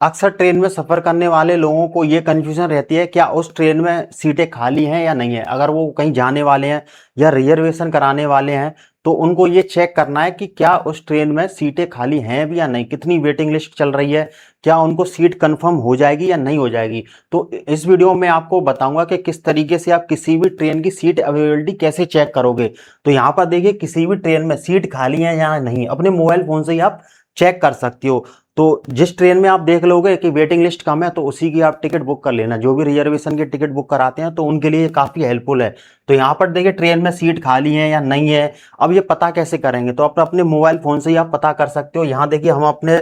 अक्सर ट्रेन में सफर करने वाले लोगों को ये कंफ्यूजन रहती है, क्या उस ट्रेन में सीटें खाली हैं या नहीं है। अगर वो कहीं जाने वाले हैं या रिजर्वेशन कराने वाले हैं तो उनको ये चेक करना है कि क्या उस ट्रेन में सीटें खाली हैं भी या नहीं, कितनी वेटिंग लिस्ट चल रही है, क्या उनको सीट कंफर्म हो जाएगी या नहीं हो जाएगी। तो इस वीडियो में आपको बताऊंगा कि किस तरीके से आप किसी भी ट्रेन की सीट अवेलेबिलिटी कैसे चेक करोगे। तो यहाँ पर देखिए, किसी भी ट्रेन में सीट खाली है या नहीं अपने मोबाइल फोन से ही आप चेक कर सकते हो। तो जिस ट्रेन में आप देख लोगे कि वेटिंग लिस्ट कम है तो उसी की आप टिकट बुक कर लेना। जो भी रिजर्वेशन की टिकट बुक कराते हैं तो उनके लिए काफ़ी हेल्पफुल है। तो यहाँ पर देखिए, ट्रेन में सीट खाली है या नहीं है, अब ये पता कैसे करेंगे। तो आप अपने मोबाइल फ़ोन से ही आप पता कर सकते हो। यहाँ देखिए, हम अपने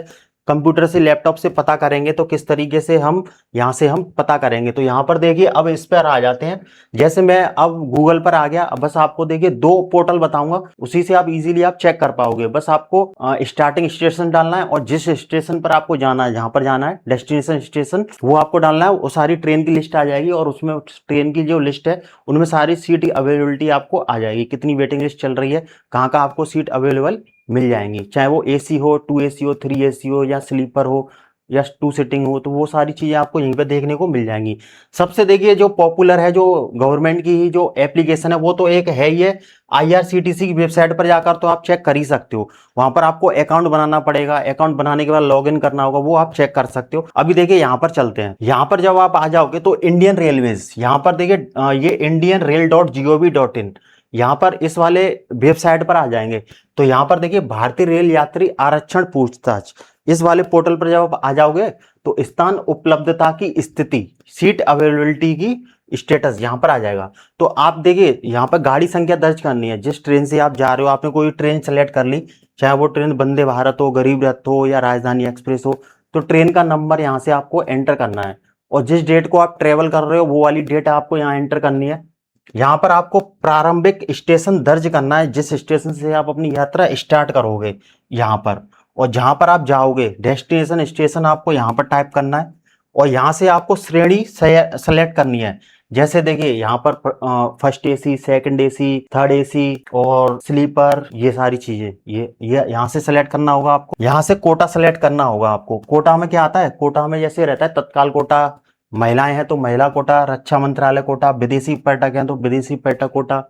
कंप्यूटर से लैपटॉप से पता करेंगे तो किस तरीके से हम यहाँ से हम पता करेंगे। तो यहाँ पर देखिए, अब इस पर आ जाते हैं। जैसे मैं अब गूगल पर आ गया। अब बस आपको देखिए 2 पोर्टल बताऊंगा, उसी से आप इजीली आप चेक कर पाओगे। बस आपको स्टार्टिंग स्टेशन डालना है और जिस स्टेशन पर आपको जाना है, जहां पर जाना है डेस्टिनेशन स्टेशन, वो आपको डालना है। वो सारी ट्रेन की लिस्ट आ जाएगी और उसमें ट्रेन की जो लिस्ट है उनमें सारी सीट अवेलेबिलिटी आपको आ जाएगी, कितनी वेटिंग लिस्ट चल रही है, कहाँ का आपको सीट अवेलेबल मिल जाएंगी। चाहे वो एसी हो, 2 एसी हो, 3 एसी हो, या स्लीपर हो, या 2 सीटिंग हो, तो वो सारी चीज़ें आपको यहीं पे देखने को मिल जाएंगी। सबसे देखिए जो पॉपुलर है, जो गवर्नमेंट की ही जो एप्लीकेशन है, वो तो एक है ही है। आईआरसीटीसी की वेबसाइट पर जाकर तो आप चेक कर ही सकते हो। वहां पर आपको अकाउंट बनाना पड़ेगा, अकाउंट बनाने के बाद लॉगिन करना होगा, वो आप चेक कर सकते हो। अभी देखिए यहाँ पर चलते हैं। यहाँ पर जब आप आ जाओगे तो इंडियन रेलवेज, यहाँ पर देखिए ये इंडियन रेल .gov.in, यहाँ पर इस वाले वेबसाइट पर आ जाएंगे। तो यहाँ पर देखिए, भारतीय रेल यात्री आरक्षण पूछताछ, इस वाले पोर्टल पर जब आप आ जाओगे तो स्थान उपलब्धता की स्थिति, सीट अवेलेबिलिटी की स्टेटस यहाँ पर आ जाएगा। तो आप देखिए, यहाँ पर गाड़ी संख्या दर्ज करनी है। जिस ट्रेन से आप जा रहे हो, आपने कोई ट्रेन सेलेक्ट कर ली, चाहे वो ट्रेन वंदे भारत हो, गरीब रथ हो, या राजधानी एक्सप्रेस हो, तो ट्रेन का नंबर यहाँ से आपको एंटर करना है। और जिस डेट को आप ट्रेवल कर रहे हो वो वाली डेट आपको यहाँ एंटर करनी है। यहाँ पर आपको प्रारंभिक स्टेशन दर्ज करना है, जिस स्टेशन से आप अपनी यात्रा स्टार्ट करोगे यहाँ पर। और जहां पर आप जाओगे डेस्टिनेशन स्टेशन आपको यहाँ पर टाइप करना है। और यहाँ से आपको श्रेणी सेलेक्ट करनी है। जैसे देखिए, यहाँ पर first AC, second AC, third AC और स्लीपर, ये सारी चीजें ये यहाँ से सेलेक्ट करना होगा आपको। यहाँ से कोटा सेलेक्ट करना होगा आपको। कोटा में क्या आता है, कोटा में जैसे रहता है तत्काल कोटा, महिलाएं हैं तो महिला कोटा, रक्षा मंत्रालय कोटा, विदेशी पर्यटक हैं तो विदेशी पर्यटक quota,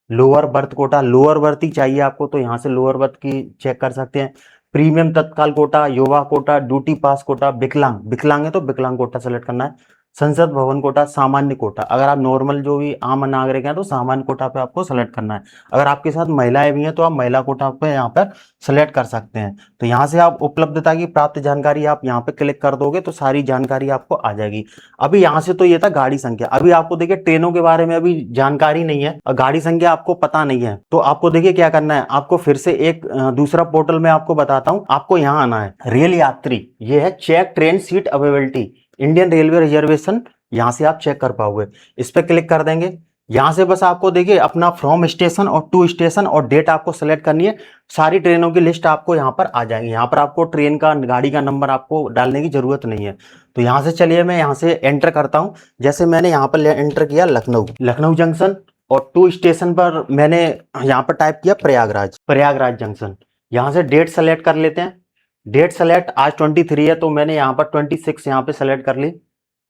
lower berth quota, lower berth ही चाहिए आपको तो यहाँ से लोअर बर्थ की चेक कर सकते हैं। प्रीमियम तत्काल कोटा, युवा कोटा, ड्यूटी पास कोटा, विकलांग, विकलांग है तो विकलांग कोटा सेलेक्ट करना है। संसद भवन कोटा, सामान्य कोटा, अगर आप नॉर्मल जो भी आम नागरिक हैं तो सामान्य कोटा पे आपको सेलेक्ट करना है। अगर आपके साथ महिलाएं भी हैं तो आप महिला कोटा पे यहाँ पर सेलेक्ट कर सकते हैं। तो यहाँ से आप उपलब्धता की प्राप्त जानकारी आप यहाँ पे क्लिक कर दोगे तो सारी जानकारी आपको आ जाएगी। अभी यहाँ से तो ये था गाड़ी संख्या। अभी आपको देखिए, ट्रेनों के बारे में अभी जानकारी नहीं है और गाड़ी संख्या आपको पता नहीं है, तो आपको देखिए क्या करना है। आपको फिर से एक दूसरा पोर्टल में आपको बताता हूँ। आपको यहाँ आना है, रेल यात्री, ये है check train seat availability, Indian railway reservation, यहाँ से आप चेक कर पाओगे। इस पर क्लिक कर देंगे। यहाँ से बस आपको देखिए अपना फ्रॉम स्टेशन और टू स्टेशन और डेट आपको सेलेक्ट करनी है। सारी ट्रेनों की लिस्ट आपको यहाँ पर आ जाएगी। यहाँ पर आपको ट्रेन का, गाड़ी का नंबर आपको डालने की जरूरत नहीं है। तो यहाँ से चलिए मैं यहाँ से एंटर करता हूँ। जैसे मैंने यहाँ पर एंटर किया लखनऊ, लखनऊ जंक्शन, और टू स्टेशन पर मैंने यहाँ पर टाइप किया प्रयागराज, प्रयागराज जंक्शन। यहाँ से डेट सेलेक्ट कर लेते हैं। डेट सेलेक्ट आज 23 है तो मैंने यहाँ पर 26 यहाँ पे सेलेक्ट कर ली।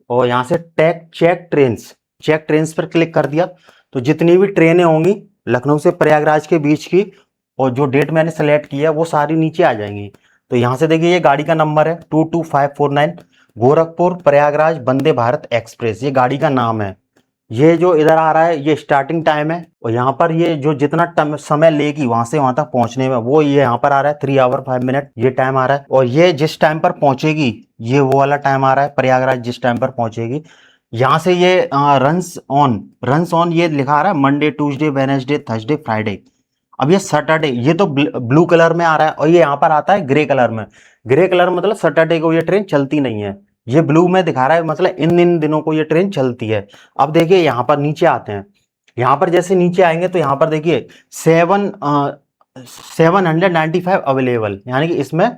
और यहाँ से चेक ट्रेन्स, चेक ट्रेन्स पर क्लिक कर दिया। तो जितनी भी ट्रेनें होंगी लखनऊ से प्रयागराज के बीच की और जो डेट मैंने सेलेक्ट किया है वो सारी नीचे आ जाएंगी। तो यहाँ से देखिए, ये गाड़ी का नंबर है 22549, गोरखपुर प्रयागराज वंदे भारत एक्सप्रेस, ये गाड़ी का नाम है। ये जो इधर आ रहा है ये स्टार्टिंग टाइम है। और यहाँ पर ये जो जितना समय लेगी वहां से वहां तक पहुंचने में, वो ये यहाँ पर आ रहा है 3 आवर 5 मिनट, ये टाइम आ रहा है। और ये जिस टाइम पर पहुंचेगी ये वो वाला टाइम आ रहा है, प्रयागराज जिस टाइम पर पहुंचेगी। यहाँ से ये रन्स ऑन ये लिखा आ रहा है Monday, Tuesday, Wednesday, Thursday, Friday. अब ये सैटरडे, ये तो ब्लू कलर में आ रहा है और ये यहाँ पर आता है ग्रे कलर में। ग्रे कलर मतलब सैटरडे को ये ट्रेन चलती नहीं है। ये ब्लू में दिखा रहा है मतलब इन दिनों को ये ट्रेन चलती है। अब देखिए यहाँ पर नीचे आते हैं। यहाँ पर जैसे नीचे आएंगे तो यहाँ पर देखिए 795 अवेलेबल, यानी कि इसमें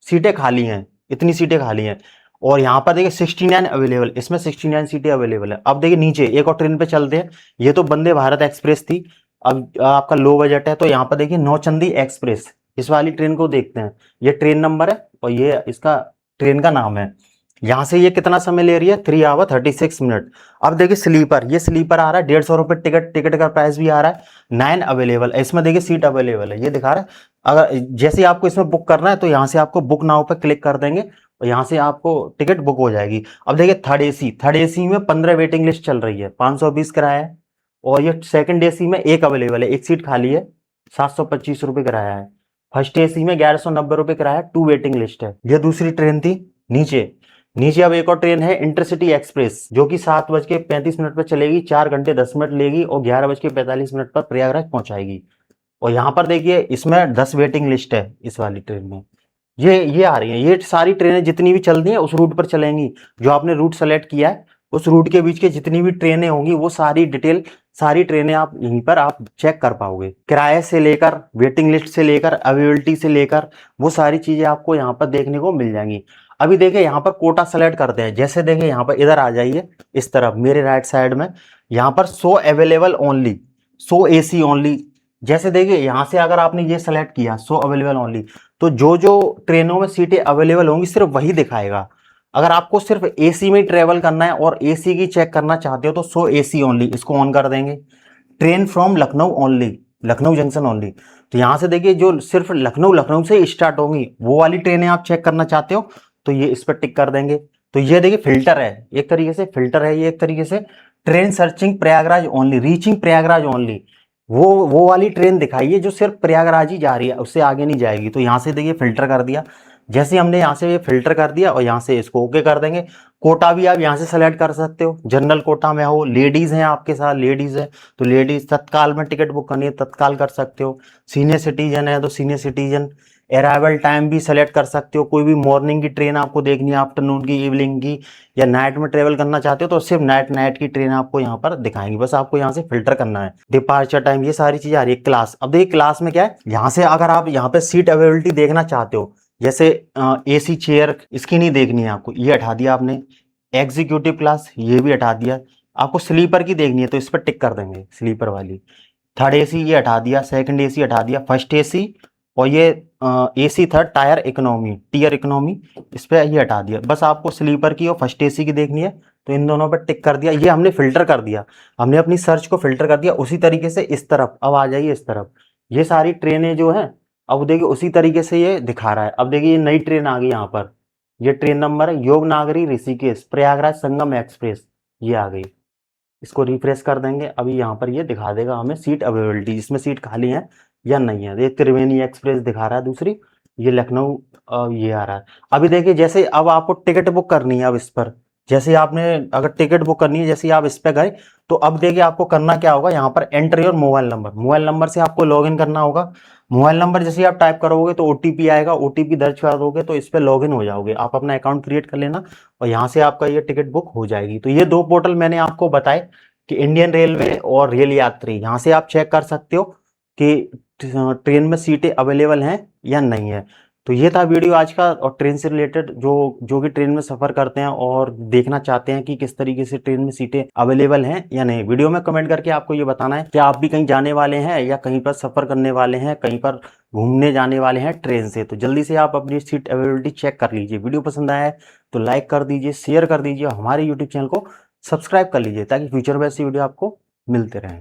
सीटें खाली हैं, इतनी सीटें खाली हैं। और यहाँ पर देखिए 69 अवेलेबल, इसमें 69 सीटें अवेलेबल है। अब देखिए नीचे एक और ट्रेन पे चलते हैं। ये तो वंदे भारत एक्सप्रेस थी। अब आपका लो बजट है तो यहाँ पर देखिए नौचंदी एक्सप्रेस, इस वाली ट्रेन को देखते हैं। ये ट्रेन नंबर है और ये इसका ट्रेन का नाम है। यहाँ से ये कितना समय ले रही है, 3 आवर 36 मिनट। अब देखिए स्लीपर, ये स्लीपर आ रहा है 150 रुपये टिकट, टिकट का प्राइस भी आ रहा है 9 अवेलेबल, इसमें देखिए सीट अवेलेबल है, ये दिखा रहा है। अगर जैसे ही आपको इसमें बुक करना है तो यहाँ से आपको बुक नाउ पे क्लिक कर देंगे और यहाँ से आपको टिकट बुक हो जाएगी। अब देखिए थर्ड एसी, थर्ड एसी में 15 वेटिंग लिस्ट चल रही है, 520 किराया है। और ये सेकंड एसी में एक अवेलेबल है, एक सीट खाली है, 725 रुपये किराया है। फर्स्ट एसी में 1190 रुपये किराया, 2 वेटिंग लिस्ट है। ये दूसरी ट्रेन थी। नीचे नीचे अब एक और ट्रेन है इंटरसिटी एक्सप्रेस, जो कि 7:35 पर चलेगी, 4 घंटे 10 मिनट लेगी और 11:45 पर प्रयागराज पहुंचाएगी। और यहाँ पर देखिए इसमें 10 वेटिंग लिस्ट है इस वाली ट्रेन में। ये आ रही है, ये सारी ट्रेनें जितनी भी चल रही हैं उस रूट पर चलेंगी। जो आपने रूट सेलेक्ट किया है उस रूट के बीच के जितनी भी ट्रेनें होंगी वो सारी डिटेल, सारी ट्रेनें आप यहीं पर आप चेक कर पाओगे। किराए से लेकर, वेटिंग लिस्ट से लेकर, अवेलेबिलिटी से लेकर, वो सारी चीजें आपको यहाँ पर देखने को मिल जाएंगी। अभी देखिए यहाँ पर कोटा सेलेक्ट करते हैं, जैसे देखिए यहाँ पर इधर आ जाइए इस तरफ मेरे राइट साइड में, यहाँ पर 100 अवेलेबल ओनली, 100 एसी ओनली। जैसे देखिए यहाँ से अगर आपने ये सेलेक्ट किया 100 अवेलेबल ओनली, तो जो जो ट्रेनों में सीटें अवेलेबल होंगी सिर्फ वही दिखाएगा। अगर आपको सिर्फ एसी में ही ट्रेवल करना है और एसी की चेक करना चाहते हो तो 100 एसी ओनली, इसको ऑन कर देंगे। Train from Lucknow only, Lucknow junction only, तो यहाँ से देखिए जो सिर्फ लखनऊ से स्टार्ट होंगी वो वाली ट्रेनें आप चेक करना चाहते हो तो ये इस पर टिक कर देंगे। तो ये देखिए फिल्टर है, एक तरीके से फिल्टर है ये, एक तरीके से train searching Prayagraj only, reaching Prayagraj only, वो वाली ट्रेन दिखाइए जो सिर्फ प्रयागराज ही जा रही है, उससे आगे नहीं जाएगी। तो यहाँ से देखिए फिल्टर कर दिया। जैसे हमने यहाँ से ये फिल्टर कर दिया और यहाँ से इसको ओके कर देंगे। कोटा भी आप यहाँ से सेलेक्ट कर सकते हो, जनरल कोटा में हो, लेडीज हैं आपके साथ, लेडीज है तो लेडीज, तत्काल में टिकट बुक करनी है तत्काल कर सकते हो, सीनियर सिटीजन है तो सीनियर सिटीजन। अराइवल टाइम भी सेलेक्ट कर सकते हो, कोई भी मॉर्निंग की ट्रेन आपको देखनी है, आफ्टरनून की, इवनिंग की, या नाइट में ट्रेवल करना चाहते हो तो सिर्फ नाइट की ट्रेन आपको यहाँ पर दिखाएंगी। बस आपको यहाँ से फिल्टर करना है। डिपार्चर टाइम, ये सारी चीजें आ रही है। क्लास, अब देखिए क्लास में क्या है, यहाँ से अगर आप यहाँ पे सीट अवेलेबिलिटी देखना चाहते हो, जैसे एसी चेयर इसकी नहीं देखनी है आपको, ये हटा दिया आपने। एग्जीक्यूटिव क्लास ये भी हटा दिया। आपको स्लीपर की देखनी है तो इस पर टिक कर देंगे, स्लीपर वाली। थर्ड एसी ये हटा दिया, सेकंड एसी हटा दिया, फर्स्ट एसी और ये AC third tier economy, tier economy, इस पर ये हटा दिया। बस आपको स्लीपर की और फर्स्ट एसी की देखनी है तो इन दोनों पर टिक कर दिया। ये हमने फिल्टर कर दिया, हमने अपनी सर्च को फिल्टर कर दिया। उसी तरीके से इस तरफ अब आ जाइए, इस तरफ ये सारी ट्रेनें जो हैं अब देखिए उसी तरीके से ये दिखा रहा है। अब देखिए ये नई ट्रेन आ गई यहाँ पर, ये ट्रेन नंबर है योगनागरी ऋषिकेश प्रयागराज संगम एक्सप्रेस, ये आ गई। इसको रिफ्रेश कर देंगे, अभी यहाँ पर ये दिखा देगा हमें सीट अवेलेबिलिटी, इसमें सीट खाली है या नहीं है। ये त्रिवेणी एक्सप्रेस दिखा रहा है दूसरी, ये लखनऊ ये आ रहा है। अभी देखिए जैसे अब आपको टिकट बुक करनी है, अब इस पर जैसे आपने अगर टिकट बुक करनी है, जैसे आप इस पर गए तो अब देखिए आपको करना क्या होगा, यहाँ पर enter your mobile number, mobile number से आपको लॉगिन करना होगा। मोबाइल नंबर जैसे आप टाइप करोगे तो ओटीपी आएगा, ओटीपी दर्ज करा दोगे तो इस पर लॉगिन हो जाओगे। आप अपना अकाउंट क्रिएट कर लेना और यहाँ से आपका ये टिकट बुक हो जाएगी। तो ये 2 पोर्टल मैंने आपको बताए कि इंडियन रेलवे और रेल यात्री, यहाँ से आप चेक कर सकते हो कि ट्रेन में सीटें अवेलेबल हैं या नहीं है। तो ये था वीडियो आज का, और ट्रेन से रिलेटेड जो भी ट्रेन में सफ़र करते हैं और देखना चाहते हैं कि किस तरीके से ट्रेन में सीटें अवेलेबल हैं या नहीं, वीडियो में कमेंट करके आपको ये बताना है कि आप भी कहीं जाने वाले हैं या कहीं पर सफ़र करने वाले हैं, कहीं पर घूमने जाने वाले हैं ट्रेन से। तो जल्दी से आप अपनी सीट अवेलेबिलिटी चेक कर लीजिए। वीडियो पसंद आया है तो लाइक कर दीजिए, शेयर कर दीजिए, हमारे यूट्यूब चैनल को सब्सक्राइब कर लीजिए ताकि फ्यूचर में ऐसी वीडियो आपको मिलते रहें।